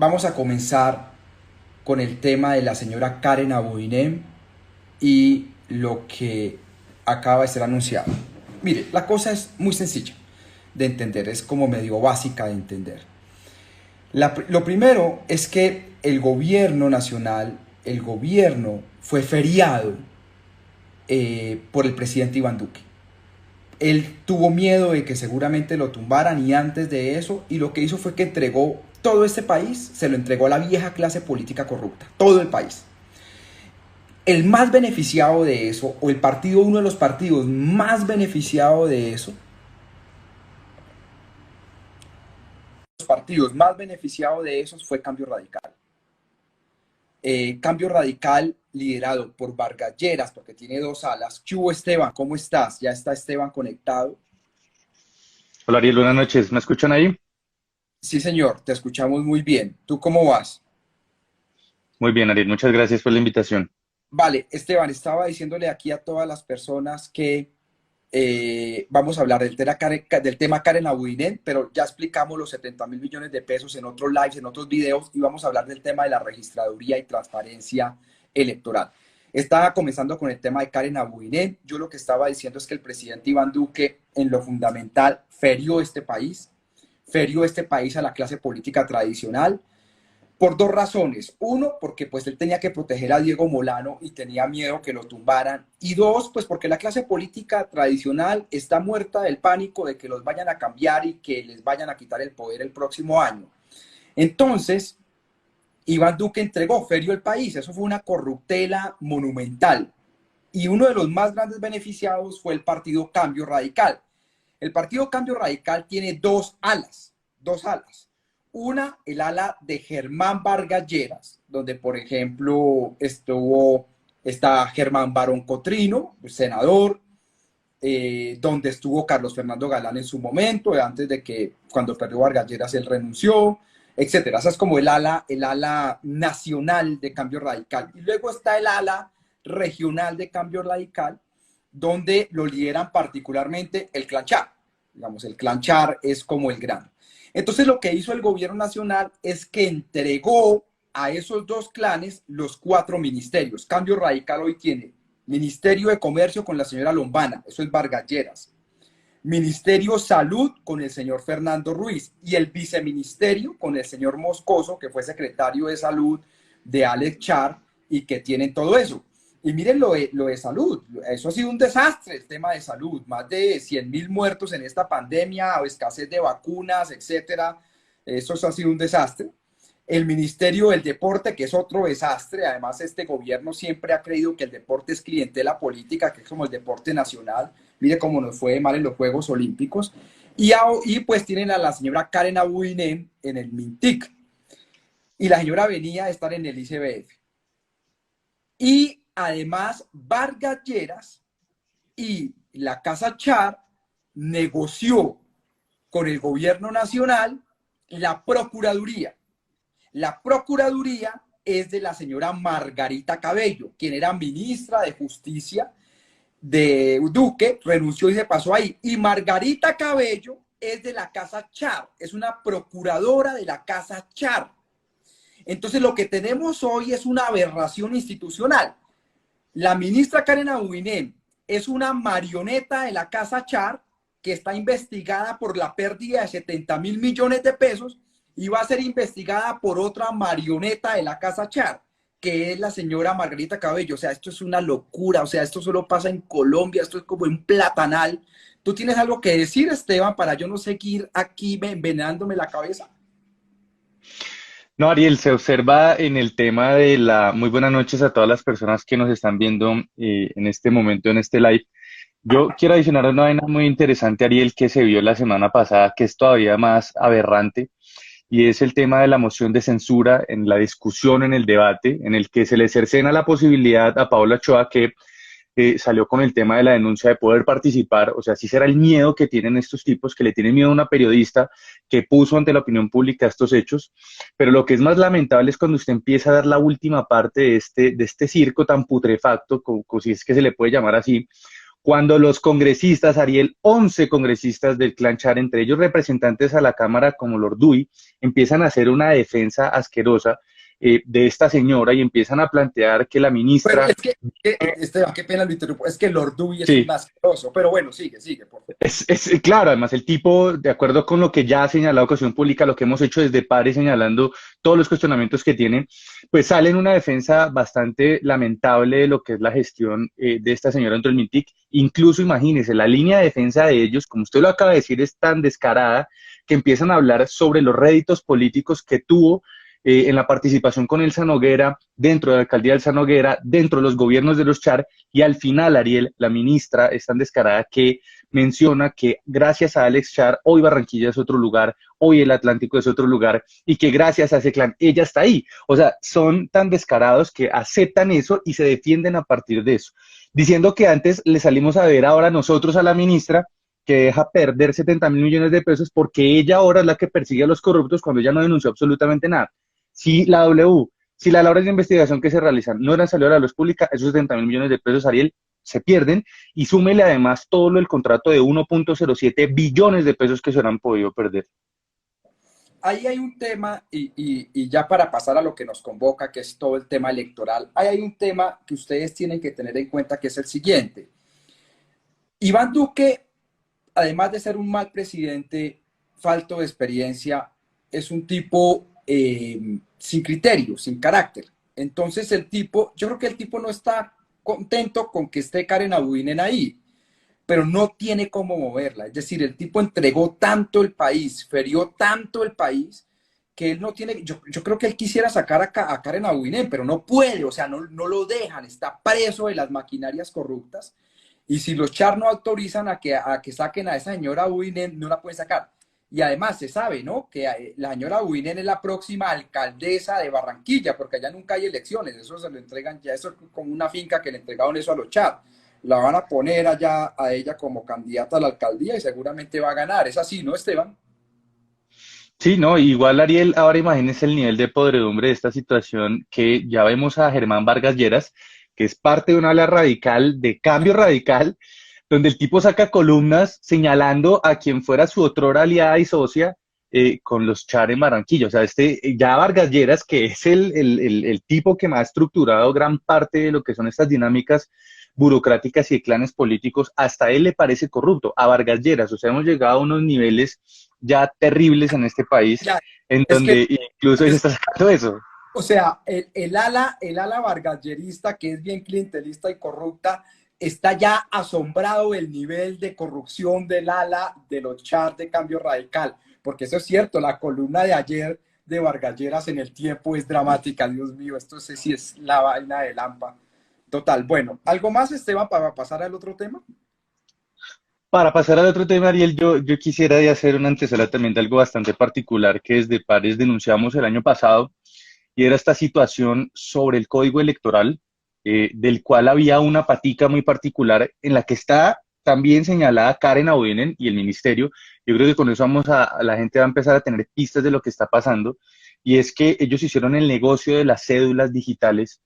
Vamos a comenzar con el tema de la señora Karen Abouinem y lo que acaba de ser anunciado. Mire, la cosa es muy sencilla de entender, es como medio básica de entender. Lo primero es que el gobierno nacional, el gobierno fue feriado por el presidente Iván Duque. Él tuvo miedo de que seguramente lo tumbaran y antes de eso, y lo que hizo fue que entregó todo este país, se lo entregó a la vieja clase política corrupta, todo el país. El más beneficiado de eso, o el partido, uno de los partidos más beneficiado de eso, los partidos más beneficiados de esos fue Cambio Radical. Cambio Radical liderado por Vargas Lleras, porque tiene dos alas. ¿Qué hubo, Esteban? ¿Cómo estás? Ya está Esteban conectado. Hola Ariel, buenas noches. ¿Me escuchan ahí? Sí, señor, te escuchamos muy bien. ¿Tú cómo vas? Muy bien, Ariel, muchas gracias por la invitación. Vale, Esteban, estaba diciéndole aquí a todas las personas que vamos a hablar del tema Karen Abouinen, pero ya explicamos los 70.000 millones de pesos en otros lives, en otros videos, y vamos a hablar del tema de la registraduría y transparencia electoral. Estaba comenzando con el tema de Karen Abouinen. Yo lo que estaba diciendo es que el presidente Iván Duque, en lo fundamental, ferió este país a la clase política tradicional, por dos razones. Uno, porque pues él tenía que proteger a Diego Molano y tenía miedo que lo tumbaran. Y dos, pues porque la clase política tradicional está muerta del pánico de que los vayan a cambiar y que les vayan a quitar el poder el próximo año. Entonces, Iván Duque entregó, ferió el país. Eso fue una corruptela monumental. Y uno de los más grandes beneficiados fue el partido Cambio Radical. El partido Cambio Radical tiene dos alas, dos alas. Una, el ala de Germán Vargas Lleras, donde, por ejemplo, está Germán Barón Cotrino, senador, donde estuvo Carlos Fernando Galán en su momento, antes de que, cuando perdió Vargas Lleras, él renunció, etcétera. Esa es como el ala nacional de Cambio Radical. Y luego está el ala regional de Cambio Radical, donde lo lideran particularmente el Clan Char. Digamos, el Clan Char es como el gran. Entonces lo que hizo el gobierno nacional es que entregó a esos dos clanes los cuatro ministerios. Cambio Radical hoy tiene Ministerio de Comercio con la señora Lombana, eso es Vargas Lleras. Ministerio Salud con el señor Fernando Ruiz y el viceministerio con el señor Moscoso, que fue secretario de Salud de Alex Char y que tienen todo eso. Y miren lo de salud, eso ha sido un desastre, el tema de salud, más de 100.000 muertos en esta pandemia, o escasez de vacunas, etcétera, eso ha sido un desastre. El Ministerio del Deporte, que es otro desastre, además este gobierno siempre ha creído que el deporte es clientela política, que es como el deporte nacional, mire cómo nos fue mal en los Juegos Olímpicos, y pues tienen a la señora Karen Abouinen en el MINTIC, y la señora venía a estar en el ICBF. Y además Vargas Lleras y la Casa Char negoció con el gobierno nacional la Procuraduría. La Procuraduría es de la señora Margarita Cabello, quien era ministra de Justicia de Duque, renunció y se pasó ahí. Y Margarita Cabello es de la Casa Char, es una procuradora de la Casa Char. Entonces lo que tenemos hoy es una aberración institucional. La ministra Karen Abouinen es una marioneta de la Casa Char que está investigada por la pérdida de 70.000 millones de pesos y va a ser investigada por otra marioneta de la Casa Char, que es la señora Margarita Cabello. O sea, esto es una locura. O sea, esto solo pasa en Colombia. Esto es como un platanal. ¿Tú tienes algo que decir, Esteban, para yo no seguir aquí envenenándome la cabeza? No, Ariel, se observa en el tema de la... Muy buenas noches a todas las personas que nos están viendo en este momento, en este live. Yo quiero adicionar una vaina muy interesante, Ariel, que se vio la semana pasada, que es todavía más aberrante, y es el tema de la moción de censura en la discusión, en el debate, en el que se le cercena la posibilidad a Paola Ochoa, que salió con el tema de la denuncia de poder participar. O sea, sí será el miedo que tienen estos tipos, que le tienen miedo a una periodista que puso ante la opinión pública estos hechos. Pero lo que es más lamentable es cuando usted empieza a dar la última parte de este circo tan putrefacto, como si es que se le puede llamar así, cuando los congresistas, Ariel, 11 congresistas del clan Char, entre ellos representantes a la Cámara como Lord Dewey, empiezan a hacer una defensa asquerosa de esta señora y empiezan a plantear que la Pero ministra... es que, Esteban, qué pena lo interrumpo, es que Lord Dewey es un Sí, asqueroso, pero bueno, sigue, por favor. claro, además el tipo, de acuerdo con lo que ya ha señalado Ocasión Pública, lo que hemos hecho desde PARE señalando todos los cuestionamientos que tiene, pues sale en una defensa bastante lamentable de lo que es la gestión de esta señora dentro del MINTIC. Incluso imagínese, la línea de defensa de ellos, como usted lo acaba de decir, es tan descarada que empiezan a hablar sobre los réditos políticos que tuvo en la participación con Elsa Noguera, dentro de la alcaldía de Elsa Noguera, dentro de los gobiernos de los Char, y al final, Ariel, la ministra, es tan descarada que menciona que gracias a Alex Char, hoy Barranquilla es otro lugar, hoy el Atlántico es otro lugar, y que gracias a ese clan, ella está ahí. O sea, son tan descarados que aceptan eso y se defienden a partir de eso, diciendo que antes le salimos a ver ahora nosotros a la ministra, que deja perder 70.000 millones de pesos porque ella ahora es la que persigue a los corruptos cuando ella no denunció absolutamente nada. Si la W, si las labores de investigación que se realizan no eran salido a la luz pública, esos 70.000 millones de pesos, Ariel, se pierden, y súmele además todo el contrato de 1.07 billones de pesos que se han podido perder. Ahí hay un tema, y ya para pasar a lo que nos convoca, que es todo el tema electoral, ahí hay un tema que ustedes tienen que tener en cuenta, que es el siguiente. Iván Duque, además de ser un mal presidente, falto de experiencia, es un tipo sin criterio, sin carácter. Entonces yo creo que el tipo no está contento con que esté Karen Abudinen ahí, pero no tiene cómo moverla. Es decir, el tipo entregó tanto el país, ferió tanto el país, que él no tiene, yo creo que él quisiera sacar a Karen Abudinen, pero no puede, o sea, no lo dejan, está preso de las maquinarias corruptas, y si los Char no autorizan a que saquen a esa señora Abudinen, no la pueden sacar. Y además se sabe, ¿no? Que la señora Abudinen es la próxima alcaldesa de Barranquilla, porque allá nunca hay elecciones, eso se lo entregan ya, eso es como una finca que le entregaron eso a los Char. La van a poner allá a ella como candidata a la alcaldía y seguramente va a ganar. Es así, ¿no, Esteban? Sí, no, igual Ariel, ahora imagínense el nivel de podredumbre de esta situación que ya vemos a Germán Vargas Lleras, que es parte de una ala radical, de cambio radical, donde el tipo saca columnas señalando a quien fuera su otrora aliada y socia con los Char en Barranquilla. O sea, ya Vargas Lleras, que es el tipo que más ha estructurado gran parte de lo que son estas dinámicas burocráticas y de clanes políticos, hasta él le parece corrupto, a Vargas Lleras. O sea, hemos llegado a unos niveles ya terribles en este país, Ya, en es que, donde incluso se está sacando eso. o sea, el ala vargallerista, que es bien clientelista y corrupta, está ya asombrado del nivel de corrupción del ala de los Char de Cambio Radical, porque eso es cierto, la columna de ayer de Vargalleras en El Tiempo es dramática, Dios mío, esto sé si es la vaina de Lampa. Total, bueno, ¿algo más, Esteban, para pasar al otro tema? Para pasar al otro tema, Ariel, yo quisiera de hacer una antesala también de algo bastante particular que desde Pares denunciamos el año pasado, y era esta situación sobre el código electoral, del cual había una patica muy particular en la que está también señalada Karen Abudinen y el ministerio. Yo creo que con eso la gente va a empezar a tener pistas de lo que está pasando, y es que ellos hicieron el negocio de las cédulas digitales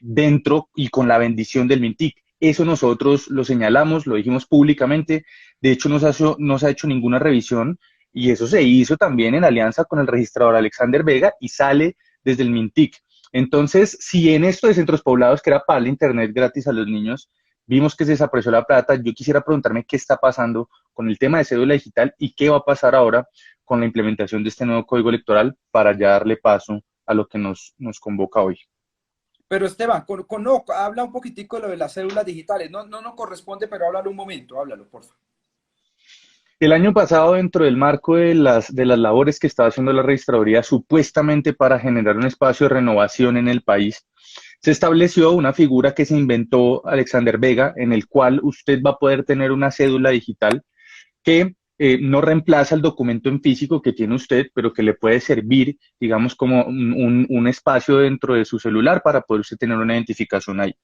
dentro y con la bendición del MINTIC. Eso nosotros lo señalamos, lo dijimos públicamente, de hecho no se ha hecho ninguna revisión, y eso se hizo también en alianza con el registrador Alexander Vega y sale desde el MINTIC. Entonces, si en esto de centros poblados, que era para el internet gratis a los niños, vimos que se desapareció la plata, yo quisiera preguntarme qué está pasando con el tema de cédula digital y qué va a pasar ahora con la implementación de este nuevo código electoral para ya darle paso a lo que nos convoca hoy. Pero Esteban, no, habla un poquitico de lo de las cédulas digitales. No corresponde, pero háblalo un momento, háblalo, por favor. El año pasado, dentro del marco de las labores que estaba haciendo la registraduría, supuestamente para generar un espacio de renovación en el país, se estableció una figura que se inventó Alexander Vega, en el cual usted va a poder tener una cédula digital que no reemplaza el documento en físico que tiene usted, pero que le puede servir, digamos, como un espacio dentro de su celular para poder usted tener una identificación ahí.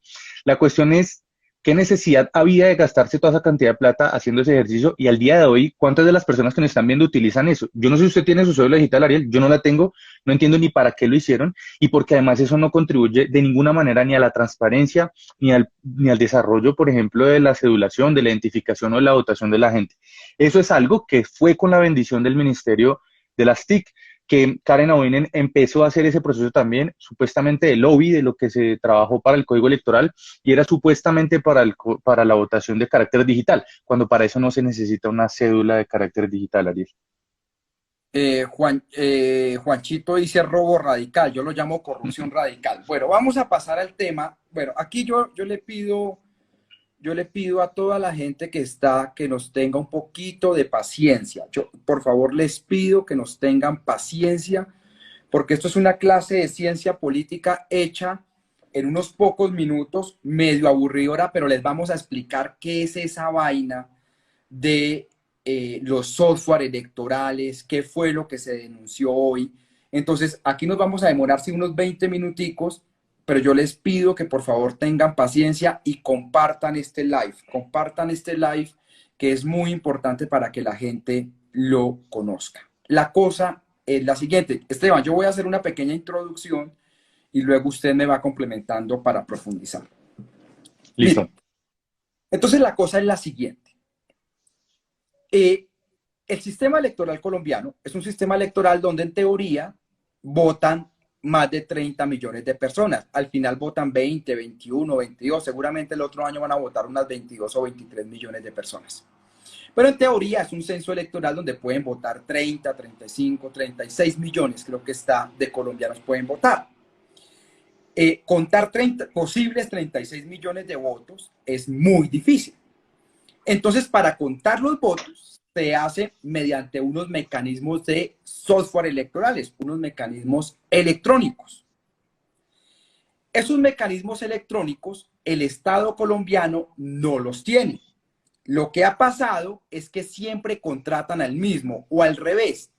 La cuestión es ¿qué necesidad había de gastarse toda esa cantidad de plata haciendo ese ejercicio? Y al día de hoy, ¿cuántas de las personas que nos están viendo utilizan eso? Yo no sé si usted tiene su cédula digital, Ariel, yo no la tengo, no entiendo ni para qué lo hicieron y porque además eso no contribuye de ninguna manera ni a la transparencia ni al desarrollo, por ejemplo, de la cedulación, de la identificación o de la votación de la gente. Eso es algo que fue con la bendición del Ministerio de las TIC, que Karen Aboinen empezó a hacer ese proceso también, supuestamente de lobby, de lo que se trabajó para el Código Electoral, y era supuestamente para la votación de carácter digital, cuando para eso no se necesita una cédula de carácter digital, Ariel. Juanchito dice robo radical, yo lo llamo corrupción radical. Bueno, vamos a pasar al tema. Bueno, aquí yo le pido a toda la gente que está que nos tenga un poquito de paciencia. Yo, por favor, les pido que nos tengan paciencia, porque esto es una clase de ciencia política hecha en unos pocos minutos, medio aburridora, pero les vamos a explicar qué es esa vaina de los software electorales, qué fue lo que se denunció hoy. Entonces, aquí nos vamos a demorar sí, unos 20 minuticos, pero yo les pido que por favor tengan paciencia y compartan este live que es muy importante para que la gente lo conozca. La cosa es la siguiente. Esteban, yo voy a hacer una pequeña introducción y luego usted me va complementando para profundizar. Listo. Mire, entonces la cosa es la siguiente. El sistema electoral colombiano es un sistema electoral donde en teoría votan más de 30 millones de personas. Al final votan 20, 21, 22. Seguramente el otro año van a votar unas 22 o 23 millones de personas. Pero en teoría es un censo electoral donde pueden votar 30, 35, 36 millones, creo que está, de colombianos pueden votar. Contar posibles 36 millones de votos es muy difícil. Entonces, para contar los votos, se hace mediante unos mecanismos de software electorales, unos mecanismos electrónicos. Esos mecanismos electrónicos, el Estado colombiano no los tiene. Lo que ha pasado es que siempre contratan al mismo, o al revés.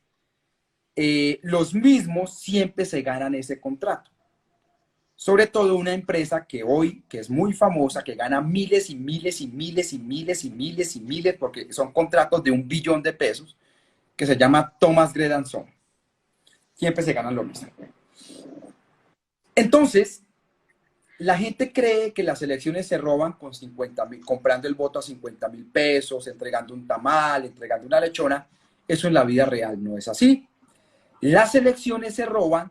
Los mismos siempre se ganan ese contrato. Sobre todo una empresa que hoy, que es muy famosa, que gana miles y miles y miles y miles y miles y miles, porque son contratos de 1 billón de pesos, que se llama Thomas Gredon. Siempre se ganan lo mismo. Entonces, la gente cree que las elecciones se roban con 50,000, comprando el voto a 50,000 pesos, entregando un tamal, entregando una lechona. Eso en la vida real no es así. Las elecciones se roban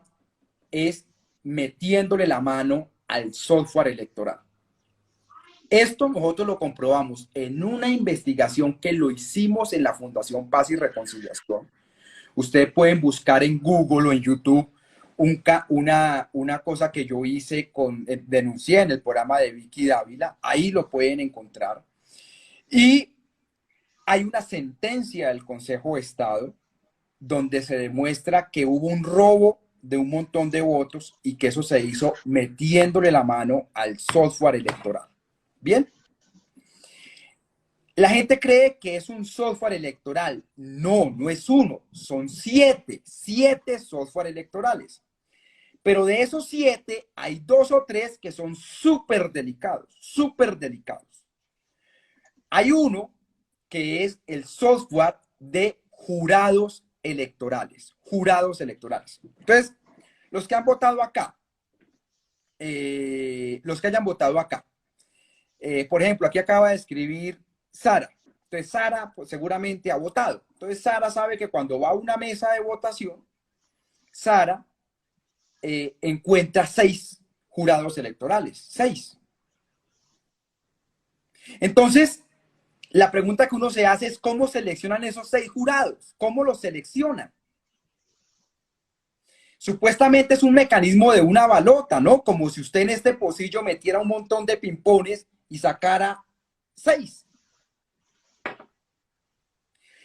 es metiéndole la mano al software electoral. Esto nosotros lo comprobamos en una investigación que lo hicimos en la Fundación Paz y Reconciliación. Ustedes pueden buscar en Google o en YouTube una cosa que yo hice, denuncié en el programa de Vicky Dávila, ahí lo pueden encontrar. Y hay una sentencia del Consejo de Estado donde se demuestra que hubo un robo de un montón de votos y que eso se hizo metiéndole la mano al software electoral. Bien. La gente cree que es un software electoral. No, no es uno, son 7 software electorales. Pero de esos 7 hay 2 o 3 que son súper delicados, súper delicados. Hay uno que es el software de jurados electorales. Jurados electorales. Entonces, los que han votado acá, los que hayan votado acá, por ejemplo, aquí acaba de escribir Sara. Entonces, Sara pues, seguramente ha votado. Entonces, Sara sabe que cuando va a una mesa de votación, Sara encuentra 6 jurados electorales. 6. Entonces, la pregunta que uno se hace es ¿cómo seleccionan esos 6 jurados? ¿Cómo los seleccionan? Supuestamente es un mecanismo de una balota, ¿no? Como si usted en este pocillo metiera un montón de pimpones y sacara 6.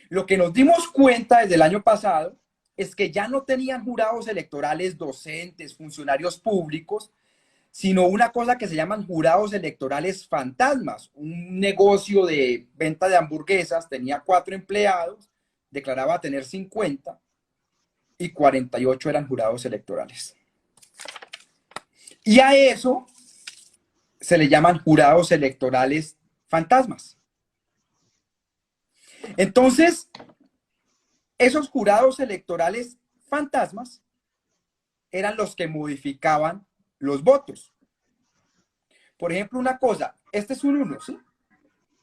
Lo que nos dimos cuenta desde el año pasado es que ya no tenían jurados electorales docentes, funcionarios públicos, sino una cosa que se llaman jurados electorales fantasmas. Un negocio de venta de hamburguesas tenía 4 empleados, declaraba tener 50 y 48 eran jurados electorales. Y a eso se le llaman jurados electorales fantasmas. Entonces, esos jurados electorales fantasmas eran los que modificaban los votos. Por ejemplo, una cosa, este es un 1, ¿sí?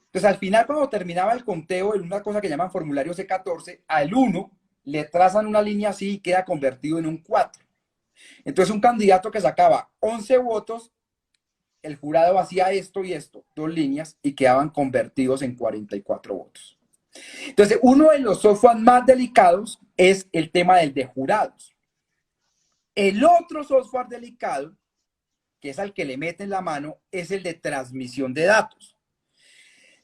Entonces, al final, cuando terminaba el conteo en una cosa que llaman formulario C14, al 1 le trazan una línea así y queda convertido en un 4. Entonces, un candidato que sacaba 11 votos, el jurado hacía esto y esto, 2 líneas, y quedaban convertidos en 44 votos. Entonces, uno de los softwares más delicados es el tema del de jurados. El otro software delicado, que es al que le meten la mano, es el de transmisión de datos.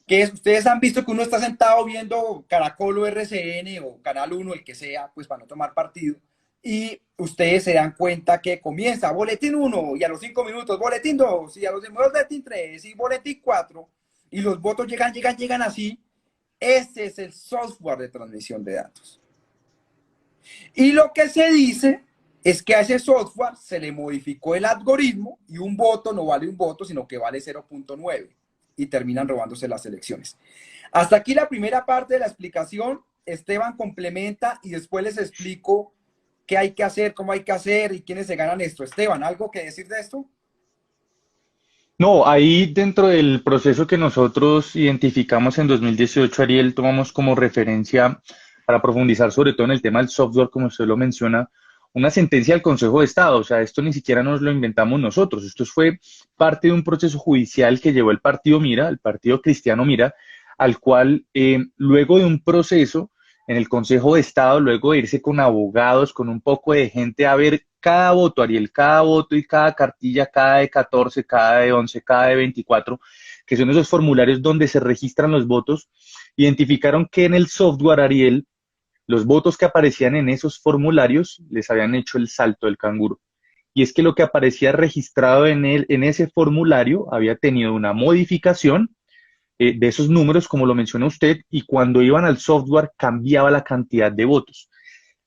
Que es, ustedes han visto que uno está sentado viendo Caracol o RCN o Canal 1, el que sea, pues para no tomar partido, y ustedes se dan cuenta que comienza boletín 1 y a los 5 minutos boletín 2 y a los 10 minutos boletín 3 y boletín 4 y los votos llegan así. Ese es el software de transmisión de datos. Y lo que se dice es que a ese software se le modificó el algoritmo y un voto no vale un voto, sino que vale 0.9 y terminan robándose las elecciones. Hasta aquí la primera parte de la explicación. Esteban complementa y después les explico qué hay que hacer, cómo hay que hacer y quiénes se ganan esto. Esteban, ¿algo que decir de esto? No, ahí dentro del proceso que nosotros identificamos en 2018, Ariel, tomamos como referencia para profundizar sobre todo en el tema del software, como usted lo menciona, una sentencia del Consejo de Estado. O sea, esto ni siquiera nos lo inventamos nosotros. Esto fue parte de un proceso judicial que llevó el partido Mira, el partido Cristiano Mira, al cual luego de un proceso en el Consejo de Estado, luego de irse con abogados, con un poco de gente a ver cada voto, Ariel, cada voto y cada cartilla, cada de 14, cada de 11, cada de 24, que son esos formularios donde se registran los votos, identificaron que en el software, Ariel, los votos que aparecían en esos formularios les habían hecho el salto del canguro. Y es que lo que aparecía registrado en ese formulario había tenido una modificación de esos números, como lo menciona usted, y cuando iban al software cambiaba la cantidad de votos.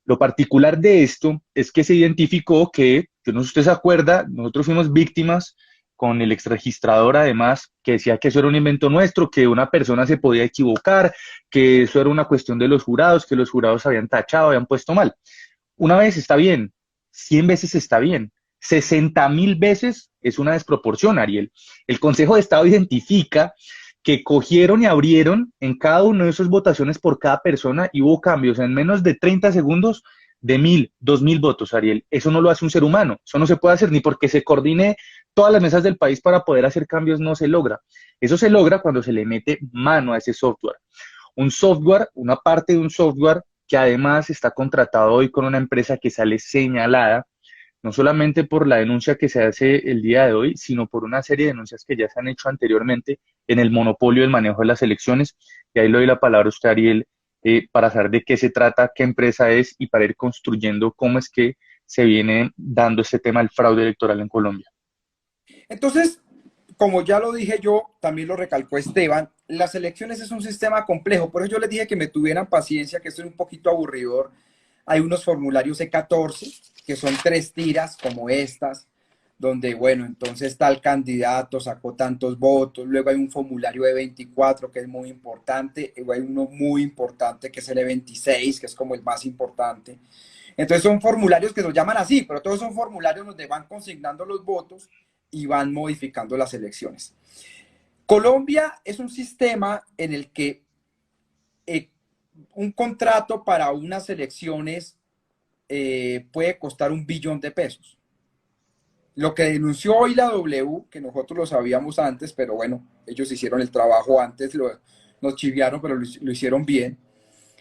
Lo particular de esto es que se identificó que, yo no sé si usted se acuerda, nosotros fuimos víctimas con el exregistrador además, que decía que eso era un invento nuestro, que una persona se podía equivocar, que eso era una cuestión de los jurados, que los jurados habían tachado, habían puesto mal. Una vez está bien, 100 veces está bien, 60.000 veces es una desproporción, Ariel. El Consejo de Estado identifica que cogieron y abrieron en cada uno de esas votaciones por cada persona y hubo cambios en menos de 30 segundos de 1.000, 2.000 votos, Ariel. Eso no lo hace un ser humano, eso no se puede hacer ni porque se coordine todas las mesas del país para poder hacer cambios, no se logra. Eso se logra cuando se le mete mano a ese software. Un software, una parte de un software que además está contratado hoy con una empresa que sale señalada no solamente por la denuncia que se hace el día de hoy, sino por una serie de denuncias que ya se han hecho anteriormente en el monopolio del manejo de las elecciones. Y ahí le doy la palabra a usted, Ariel, para saber de qué se trata, qué empresa es y para ir construyendo cómo es que se viene dando este tema del fraude electoral en Colombia. Entonces, como ya lo dije yo, también lo recalcó Esteban, las elecciones es un sistema complejo. Por eso yo les dije que me tuvieran paciencia, que esto es un poquito aburridor. Hay unos formularios C14, que son 3 tiras como estas, donde, bueno, entonces tal candidato sacó tantos votos, luego hay un formulario de 24 que es muy importante, luego hay uno muy importante que es el de 26, que es como el más importante. Entonces son formularios que los llaman así, pero todos son formularios donde van consignando los votos y van modificando las elecciones. Colombia es un sistema en el que un contrato para unas elecciones puede costar 1 billón de pesos. Lo que denunció hoy la W, que nosotros lo sabíamos antes, pero bueno, ellos hicieron el trabajo antes, nos chiviaron, pero lo hicieron bien,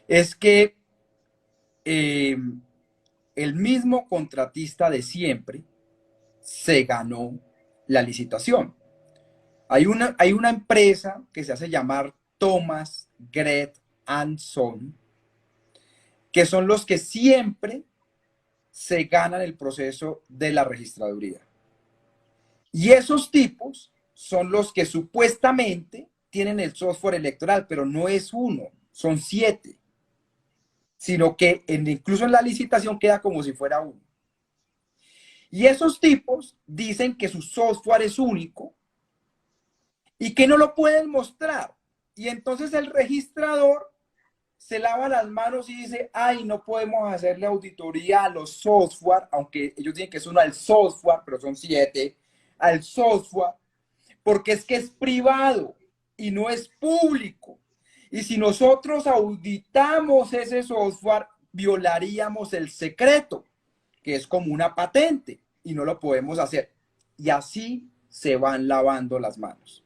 es que el mismo contratista de siempre se ganó la licitación. Hay una empresa que se hace llamar Thomas, Gret Son, que son los que siempre se ganan el proceso de la registraduría. Y esos tipos son los que supuestamente tienen el software electoral, pero no es uno, son 7, sino que incluso en la licitación queda como si fuera uno. Y esos tipos dicen que su software es único y que no lo pueden mostrar. Y entonces el registrador se lava las manos y dice, ay, no podemos hacerle auditoría a los software, aunque ellos dicen que es uno al software, pero son 7, al software, porque es que es privado y no es público. Y si nosotros auditamos ese software, violaríamos el secreto, que es como una patente, y no lo podemos hacer. Y así se van lavando las manos.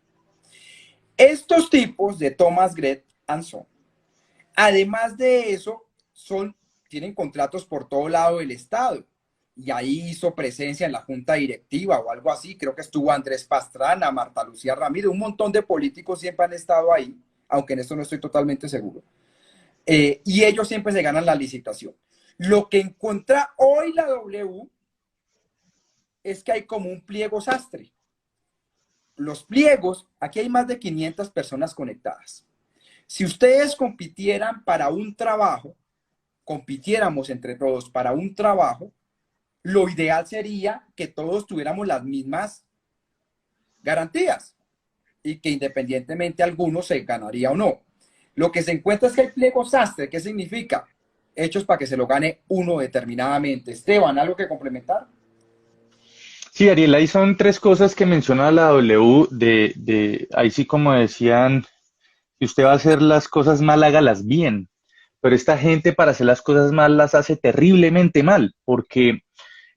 Estos tipos de Thomas Gret and Son, además de eso, tienen contratos por todo lado del Estado. Y ahí hizo presencia en la junta directiva o algo así. Creo que estuvo Andrés Pastrana, Marta Lucía Ramírez, un montón de políticos siempre han estado ahí, aunque en esto no estoy totalmente seguro. Y ellos siempre se ganan la licitación. Lo que encuentra hoy la W es que hay como un pliego sastre. Los pliegos, aquí hay más de 500 personas conectadas. Si ustedes compitieran para un trabajo, compitiéramos entre todos para un trabajo, lo ideal sería que todos tuviéramos las mismas garantías y que independientemente alguno se ganaría o no. Lo que se encuentra es que hay pliego sastre. ¿Qué significa? Hechos para que se lo gane uno determinadamente. Esteban, ¿algo que complementar? Sí, Ariel, ahí son tres cosas que menciona la W ahí sí como decían, si usted va a hacer las cosas mal, hágalas bien. Pero esta gente para hacer las cosas mal las hace terriblemente mal, porque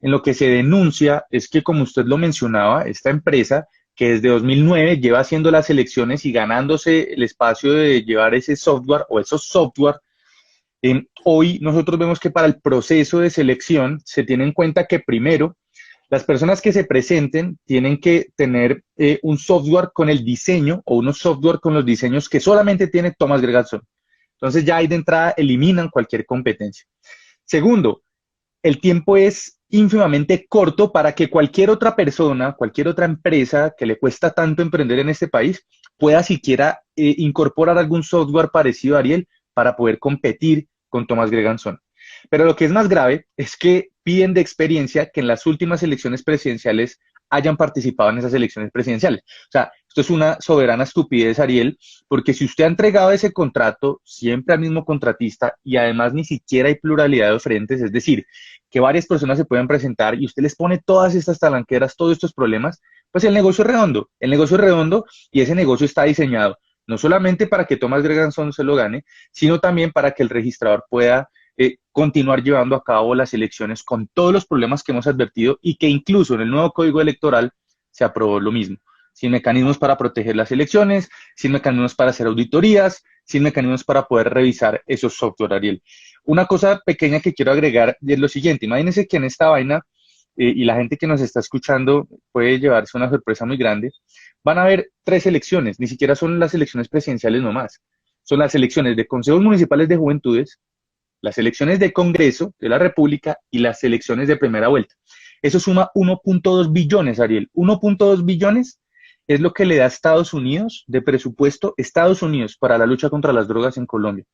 en lo que se denuncia es que, como usted lo mencionaba, esta empresa que desde 2009 lleva haciendo las elecciones y ganándose el espacio de llevar ese software o esos software, hoy nosotros vemos que para el proceso de selección se tiene en cuenta que primero las personas que se presenten tienen que tener un software con el diseño o unos software con los diseños que solamente tiene Thomas Gregason. Entonces ya ahí de entrada eliminan cualquier competencia. Segundo, el tiempo es ínfimamente corto para que cualquier otra persona, cualquier otra empresa que le cuesta tanto emprender en este país, pueda siquiera incorporar algún software parecido a Ariel para poder competir con Thomas Gregason. Pero lo que es más grave es que piden de experiencia que en las últimas elecciones presidenciales hayan participado en esas elecciones presidenciales. O sea, esto es una soberana estupidez, Ariel, porque si usted ha entregado ese contrato siempre al mismo contratista y además ni siquiera hay pluralidad de oferentes, es decir, que varias personas se pueden presentar y usted les pone todas estas talanqueras, todos estos problemas, pues el negocio es redondo y ese negocio está diseñado no solamente para que Thomas Gregason se lo gane, sino también para que el registrador pueda continuar llevando a cabo las elecciones con todos los problemas que hemos advertido y que incluso en el nuevo Código Electoral se aprobó lo mismo, sin mecanismos para proteger las elecciones, sin mecanismos para hacer auditorías, sin mecanismos para poder revisar esos software, Ariel. Una cosa pequeña que quiero agregar es lo siguiente, imagínense que en esta vaina, y la gente que nos está escuchando puede llevarse una sorpresa muy grande, van a haber 3 elecciones, ni siquiera son las elecciones presidenciales nomás, son las elecciones de consejos municipales de juventudes, las elecciones de Congreso de la República y las elecciones de primera vuelta. Eso suma 1.2 billones, Ariel. 1.2 billones es lo que le da a Estados Unidos de presupuesto, Estados Unidos, para la lucha contra las drogas en Colombia.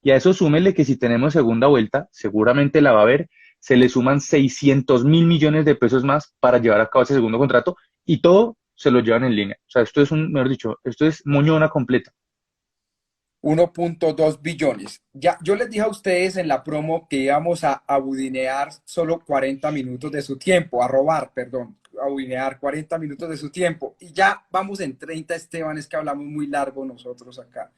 Y a eso súmele que si tenemos segunda vuelta, seguramente la va a haber, se le suman 600.000 millones de pesos más para llevar a cabo ese segundo contrato y todo se lo llevan en línea. O sea, esto es mejor dicho, esto es moñona completa. 1.2 billones. Ya, yo les dije a ustedes en la promo que íbamos a abudinear solo 40 minutos de su tiempo, a robar, perdón, abudinear 40 minutos de su tiempo. Y ya vamos en 30, Esteban, es que hablamos muy largo nosotros acá.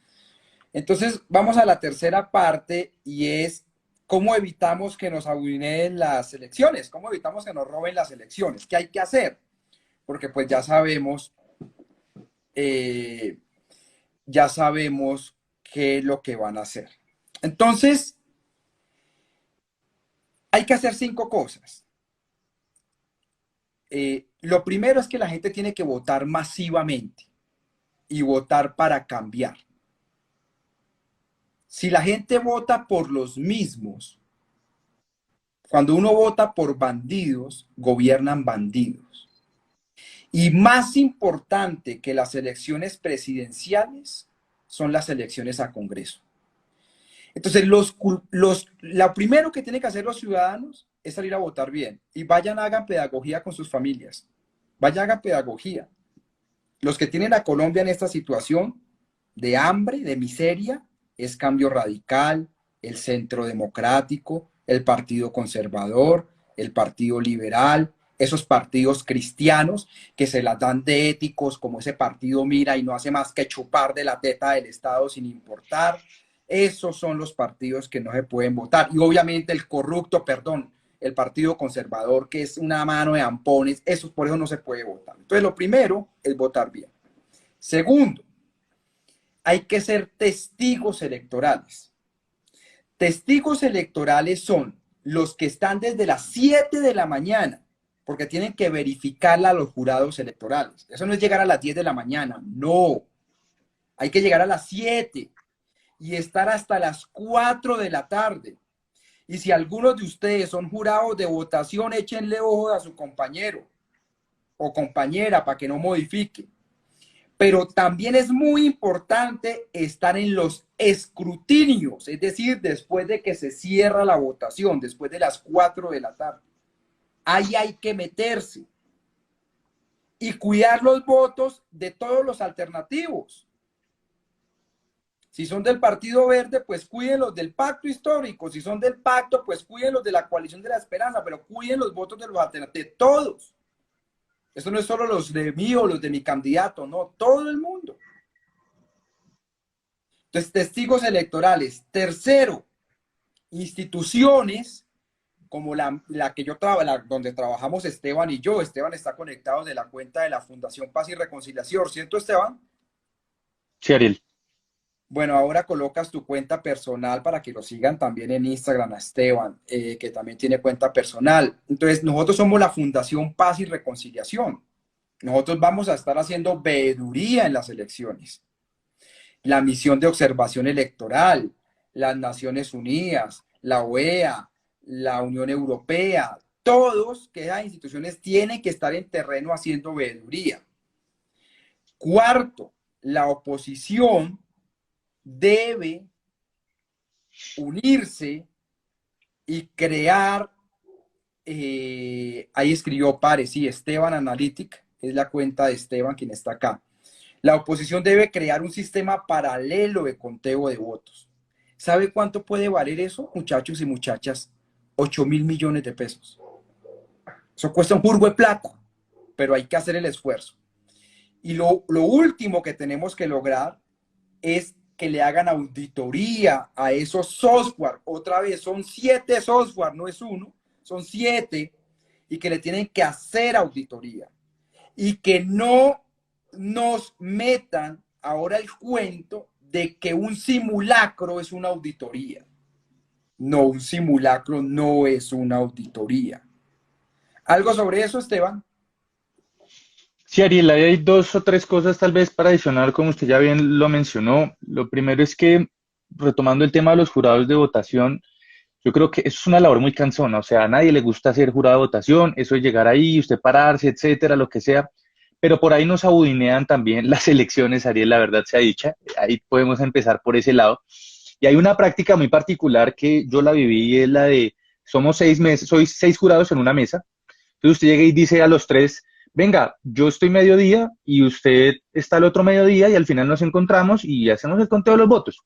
Entonces, vamos a la tercera parte y es cómo evitamos que nos abudineen las elecciones, cómo evitamos que nos roben las elecciones, qué hay que hacer, porque pues ya sabemos qué es lo que van a hacer. Entonces, hay que hacer 5 cosas. Lo primero es que la gente tiene que votar masivamente y votar para cambiar. Si la gente vota por los mismos, cuando uno vota por bandidos, gobiernan bandidos. Y más importante que las elecciones presidenciales son las elecciones a Congreso. Entonces, lo primero que tienen que hacer los ciudadanos es salir a votar bien. Y vayan, hagan pedagogía con sus familias. Vayan, hagan pedagogía. Los que tienen a Colombia en esta situación de hambre, de miseria, es Cambio Radical, el Centro Democrático, el Partido Conservador, el Partido Liberal, esos partidos cristianos que se las dan de éticos, como ese partido Mira y no hace más que chupar de la teta del Estado sin importar. Esos son los partidos que no se pueden votar. Y obviamente el corrupto, perdón, el Partido Conservador, que es una mano de ampones, eso por eso no se puede votar. Entonces, lo primero es votar bien. Segundo, hay que ser testigos electorales. Testigos electorales son los que están desde las 7 de la mañana, porque tienen que verificarla a los jurados electorales. Eso no es llegar a las 10 de la mañana, no. Hay que llegar a las 7 y estar hasta las 4 de la tarde. Y si algunos de ustedes son jurados de votación, échenle ojo a su compañero o compañera para que no modifique. Pero también es muy importante estar en los escrutinios, es decir, después de que se cierra la votación, después de las 4 de la tarde. Ahí hay que meterse y cuidar los votos de todos los alternativos. Si son del Partido Verde, pues cuiden los del pacto histórico. Si son del pacto, pues cuiden los de la coalición de la esperanza, pero cuiden los votos de los alternativos, de todos. Eso no es solo los de mí o los de mi candidato, no, todo el mundo. Entonces, testigos electorales. Tercero, instituciones como la que yo trabajo, donde trabajamos Esteban y yo. Esteban está conectado de la cuenta de la Fundación Paz y Reconciliación, ¿cierto, Esteban? Sí, Ariel. Bueno, ahora colocas tu cuenta personal para que lo sigan también en Instagram a Esteban, que también tiene cuenta personal. Entonces, nosotros somos la Fundación Paz y Reconciliación. Nosotros vamos a estar haciendo veeduría en las elecciones. La misión de observación electoral, las Naciones Unidas, la OEA, la Unión Europea, todos que esas instituciones tienen que estar en terreno haciendo veeduría. Cuarto, la oposición debe unirse y crear, ahí escribió Pare, sí, Esteban Analytic, es la cuenta de Esteban quien está acá. La oposición debe crear un sistema paralelo de conteo de votos. ¿Sabe cuánto puede valer eso, muchachos y muchachas? 8.000 millones de pesos. Eso cuesta un jurgo de plata, pero hay que hacer el esfuerzo. Y lo último que tenemos que lograr es que le hagan auditoría a esos software. Otra vez, son 7 software, no es uno, son 7, y que le tienen que hacer auditoría. Y que no nos metan ahora el cuento de que un simulacro es una auditoría. No, un simulacro no es una auditoría. ¿Algo sobre eso, Esteban? Sí, Ariel, ahí hay dos o tres cosas tal vez para adicionar, como usted ya bien lo mencionó. Lo primero es que, retomando el tema de los jurados de votación, yo creo que eso es una labor muy cansona, o sea, a nadie le gusta ser jurado de votación, eso es llegar ahí, usted pararse, etcétera, lo que sea, pero por ahí nos abudinean también las elecciones, Ariel, la verdad sea dicha, ahí podemos empezar por ese lado. Y hay una práctica muy particular que yo la viví, y es la de, somos 6 meses, soy 6 jurados en una mesa, entonces usted llega y dice a los 3, venga, yo estoy mediodía y usted está al otro mediodía y al final nos encontramos y hacemos el conteo de los votos.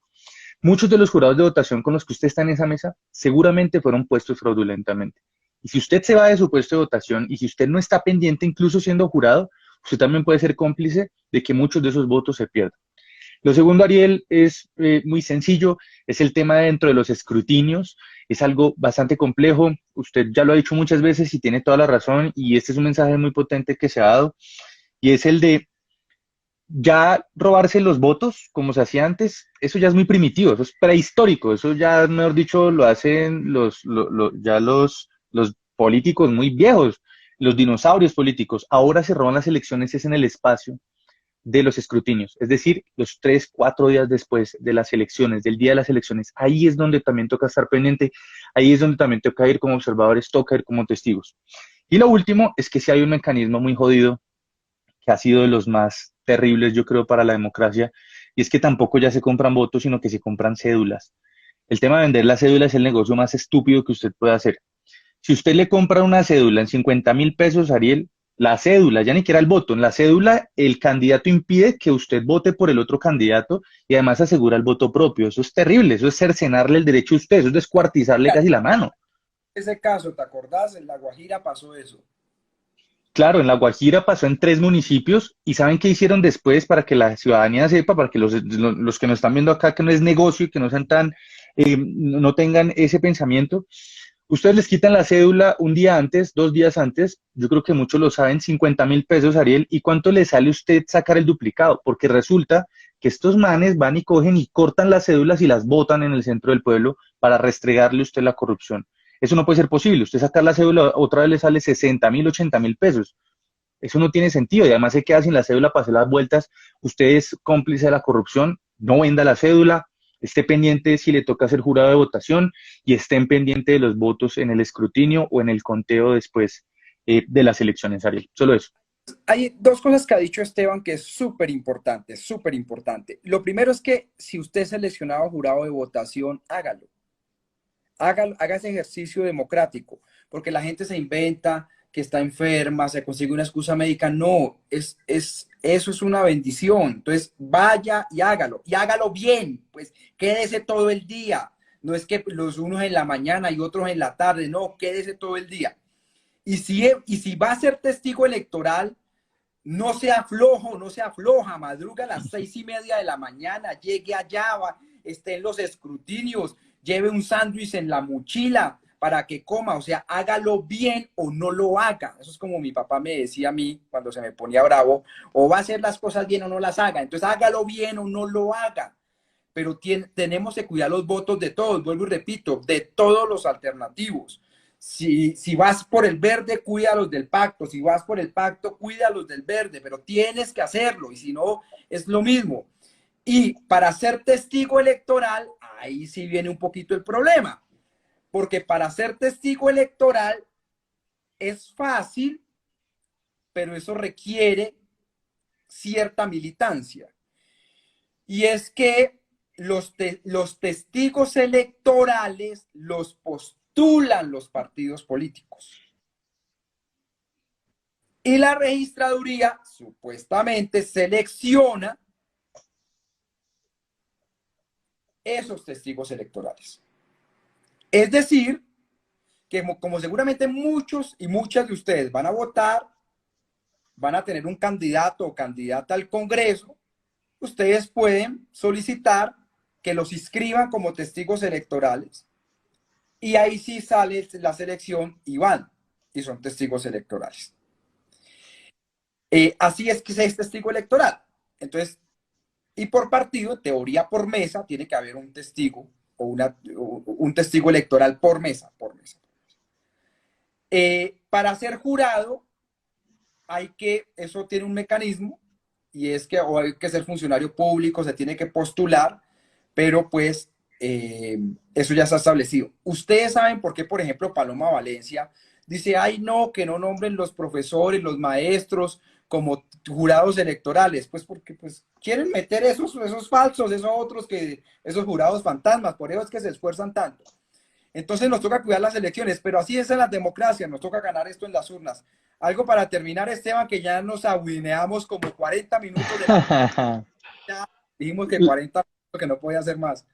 Muchos de los jurados de votación con los que usted está en esa mesa seguramente fueron puestos fraudulentamente. Y si usted se va de su puesto de votación y si usted no está pendiente, incluso siendo jurado, usted también puede ser cómplice de que muchos de esos votos se pierdan. Lo segundo, Ariel, es muy sencillo, es el tema dentro de los escrutinios, es algo bastante complejo, usted ya lo ha dicho muchas veces y tiene toda la razón, y este es un mensaje muy potente que se ha dado, y es el de ya robarse los votos, como se hacía antes, eso ya es muy primitivo, eso es prehistórico, eso ya, mejor dicho, lo hacen ya los políticos muy viejos, los dinosaurios políticos. Ahora se roban las elecciones es en el espacio de los escrutinios, es decir, los 3, 4 días después de las elecciones, del día de las elecciones. Ahí es donde también toca estar pendiente, ahí es donde también toca ir como observadores, toca ir como testigos. Y lo último es que si hay un mecanismo muy jodido que ha sido de los más terribles, yo creo, para la democracia, y es que tampoco ya se compran votos, sino que se compran cédulas. El tema de vender la cédula es el negocio más estúpido que usted puede hacer. Si usted le compra una cédula en 50.000 pesos, Ariel, la cédula, ya ni siquiera el voto, en la cédula el candidato impide que usted vote por el otro candidato y además asegura el voto propio. Eso es terrible, eso es cercenarle el derecho a usted, eso es descuartizarle casi la mano. Ese caso, ¿te acordás? En La Guajira pasó eso. Claro, en La Guajira pasó en 3 municipios y ¿saben qué hicieron después para que la ciudadanía sepa, para que los que nos están viendo acá, que no es negocio y que no sean tan, no tengan ese pensamiento? Ustedes les quitan la cédula un día antes, 2 días antes, yo creo que muchos lo saben, 50.000 pesos, Ariel, ¿y cuánto le sale a usted sacar el duplicado? Porque resulta que estos manes van y cogen y cortan las cédulas y las botan en el centro del pueblo para restregarle a usted la corrupción. Eso no puede ser posible. Usted sacar la cédula, otra vez le sale 60.000, 80.000 pesos. Eso no tiene sentido y además se queda sin la cédula para hacer las vueltas. Usted es cómplice de la corrupción, no venda la cédula, esté pendiente si le toca hacer jurado de votación y estén pendiente de los votos en el escrutinio o en el conteo después de las elecciones, Ariel. Solo eso. Hay dos cosas que ha dicho Esteban que es súper importante, súper importante. Lo primero es que si usted es seleccionado jurado de votación, hágalo. Haga ese ejercicio democrático, porque la gente se inventa que está enferma, se consigue una excusa médica. No, eso es una bendición. Entonces, vaya y hágalo bien, pues quédese todo el día. No es que los unos en la mañana y otros en la tarde, no, quédese todo el día. Y si va a ser testigo electoral, no sea flojo, no sea floja, madruga a las 6:30 de la mañana, llegue allá, esté en los escrutinios, lleve un sándwich en la mochila para que coma, o sea, hágalo bien o no lo haga. Eso es como mi papá me decía a mí cuando se me ponía bravo, o va a hacer las cosas bien o no las haga, entonces hágalo bien o no lo haga. Pero tenemos que cuidar los votos de todos, vuelvo y repito, de todos los alternativos. Si vas por el verde, cuida los del pacto. Si vas por el pacto, cuida los del verde, pero tienes que hacerlo y si no, es lo mismo. Y para ser testigo electoral, ahí sí viene un poquito el problema, porque para ser testigo electoral es fácil, pero eso requiere cierta militancia. Y es que los testigos electorales los postulan los partidos políticos. Y la registraduría supuestamente selecciona esos testigos electorales. Es decir, que como seguramente muchos y muchas de ustedes van a votar, van a tener un candidato o candidata al Congreso, ustedes pueden solicitar que los inscriban como testigos electorales y ahí sí sale la selección y van y son testigos electorales. Así es que se es testigo electoral. Entonces, y por partido, en teoría por mesa, tiene que haber un testigo o un testigo electoral por mesa. Para ser jurado, eso tiene un mecanismo, y es que o hay que ser funcionario público, se tiene que postular, pero pues eso ya está establecido. Ustedes saben por qué, por ejemplo, Paloma Valencia dice, ay no, que no nombren los profesores, los maestros como jurados electorales, pues porque pues quieren meter esos falsos, esos jurados fantasmas, por eso es que se esfuerzan tanto. Entonces nos toca cuidar las elecciones, pero así es en la democracia, nos toca ganar esto en las urnas. Algo para terminar, Esteban, que ya nos abuineamos como 40 minutos de la... Ya dijimos que 40 minutos, que no podía hacer más.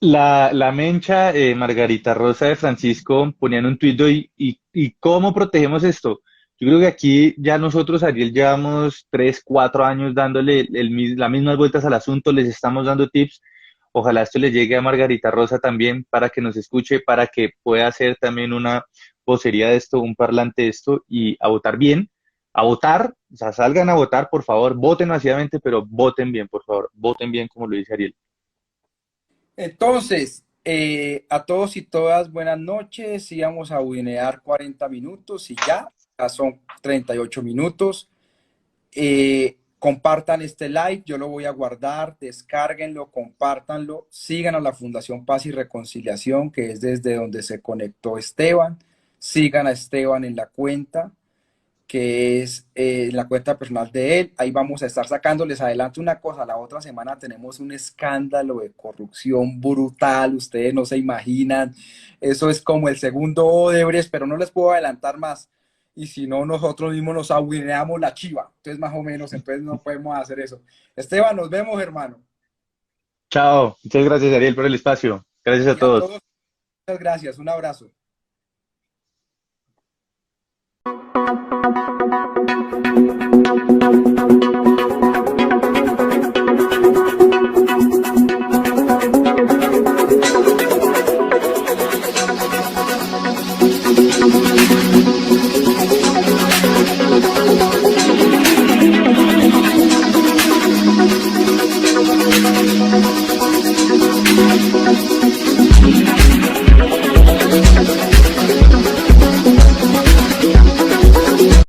La mencha, Margarita Rosa de Francisco ponía en un tuit y ¿cómo protegemos esto? Yo creo que aquí ya nosotros, Ariel, llevamos 3, 4 años dándole las mismas vueltas al asunto, les estamos dando tips. Ojalá esto le llegue a Margarita Rosa también para que nos escuche, para que pueda hacer también una vocería de esto, un parlante de esto y a votar bien, a votar, o sea, salgan a votar, por favor, voten masivamente, pero voten bien, por favor, voten bien, como lo dice Ariel. Entonces, a todos y todas, buenas noches. Íbamos a buinear 40 minutos y ya son 38 minutos. Compartan este live, yo lo voy a guardar, descárguenlo, compártanlo, sigan a la Fundación Paz y Reconciliación, que es desde donde se conectó Esteban, sigan a Esteban en la cuenta, que es la cuenta personal de él. Ahí vamos a estar sacándoles adelante una cosa. La otra semana tenemos un escándalo de corrupción brutal, ustedes no se imaginan. Eso es como el segundo Odebrecht, pero no les puedo adelantar más. y si no, nosotros mismos nos aguineamos la chiva. Entonces, más o menos, entonces no podemos hacer eso. Esteban, nos vemos, hermano. Chao. Muchas gracias, Ariel, por el espacio. Gracias a Y a todos. todos, muchas gracias. Un abrazo.